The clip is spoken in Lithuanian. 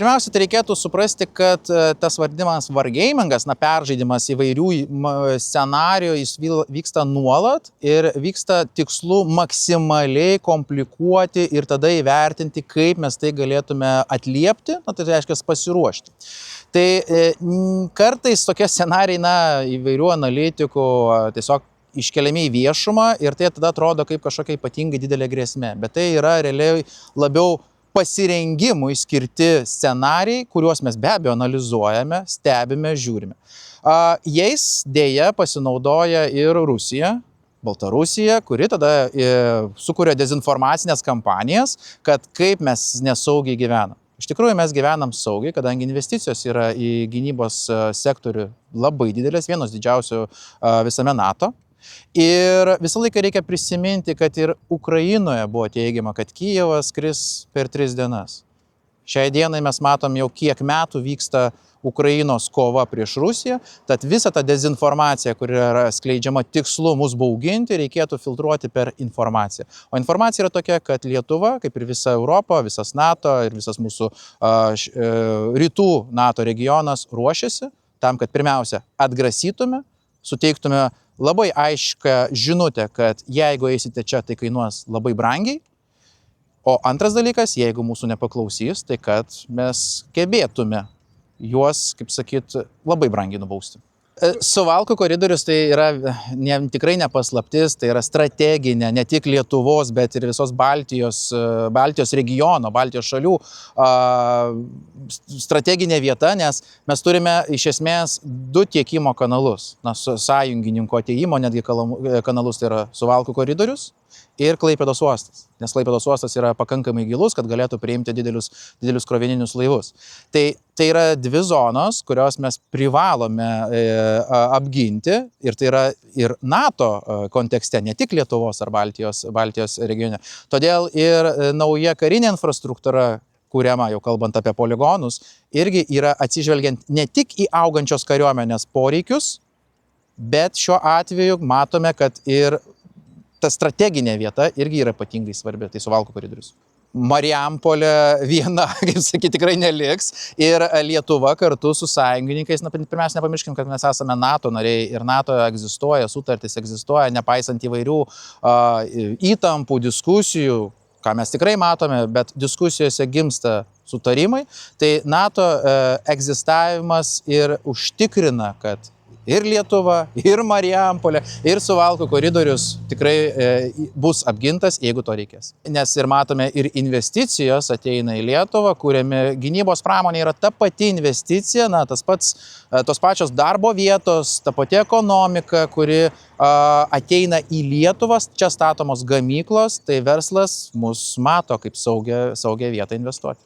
Pirmiausia, tai reikėtų suprasti, kad tas vadinamas wargamingas, peržaidimas įvairių scenarijų, jis vyksta nuolat ir vyksta tikslu maksimaliai komplikuoti ir tada įvertinti, kaip mes tai galėtume atliepti, tai reiškia pasiruošti. Tai kartais tokie scenarijai, įvairių analitikų tiesiog iškeliami į viešumą ir tai tada atrodo kaip kažkokia ypatingai didelė grėsmė, bet tai yra realiai labiau pasirengimui skirti scenarijai, kuriuos mes be abejo analizuojame, stebime, žiūrime. Jais dėja pasinaudoja ir Rusija, Baltarusija, kuri tada sukuria dezinformacinės kampanijas, kad kaip mes nesaugiai gyvenam. Iš tikrųjų mes gyvenam saugiai, kadangi investicijos yra į gynybos sektorių labai didelės, vienos didžiausių visame NATO. Ir visą laiką reikia prisiminti, kad ir Ukrainoje buvo teigiama, kad Kijevas kris per 3 dienas. Šiai dienai mes matom jau kiek metų vyksta Ukrainos kova prieš Rusiją, tad visą tą dezinformaciją, kuri yra skleidžiama tikslu mus bauginti, reikėtų filtruoti per informaciją. O informacija yra tokia, kad Lietuva, kaip ir visa Europa, visas NATO ir visas mūsų rytų NATO regionas ruošiasi tam, kad pirmiausia atgrasytume, suteiktume labai aišką žinutę, kad jeigu eisite čia, tai kainuos labai brangiai. O antras dalykas, jeigu mūsų nepaklausys, tai kad mes gebėtume juos, kaip sakyt, labai brangiai nubausti. Suvalkų koridorius tai yra tikrai ne paslaptis, tai yra strateginė ne tik Lietuvos, bet ir visos Baltijos regiono, Baltijos šalių strateginė vieta, nes mes turime iš esmės 2 tiekimo kanalus. Sąjungininko atėjimo netgi kanalus, tai yra Suvalkų koridorius ir Klaipėdos uostas, nes Klaipėdos uostas yra pakankamai gilus, kad galėtų priimti didelius krovininius laivus. Tai yra 2 zonos, kurios mes privalome apginti ir tai yra ir NATO kontekste, ne tik Lietuvos ar Baltijos regione. Todėl ir nauja karinė infrastruktūra, kuriama, jau kalbant apie poligonus, irgi yra atsižvelgiant ne tik į augančios kariuomenės poreikius, bet šiuo atveju matome, kad ir ta strateginė vieta irgi yra ypatingai svarbi, tai Suvalkų koridorius. Marijampolė viena, kaip sakyti, tikrai neliks ir Lietuva kartu su sąjungininkais, pirmiausia, nepamirškim, kad mes esame NATO nariai ir NATO egzistuoja, sutartys egzistuoja, nepaisant įvairių įtampų, diskusijų, ką mes tikrai matome, bet diskusijose gimsta sutarimai, tai NATO egzistavimas ir užtikrina, kad ir Lietuva, ir Marijampolė, ir Suvalkų koridorius tikrai bus apgintas, jeigu to reikės. Nes ir matome, ir investicijos ateina į Lietuvą, kuriame gynybos pramonė yra ta pati investicija, tos pačios darbo vietos, ta pati ekonomika, kuri ateina į Lietuvą, čia statomos gamyklos, tai verslas mus mato kaip saugią vietą investuoti.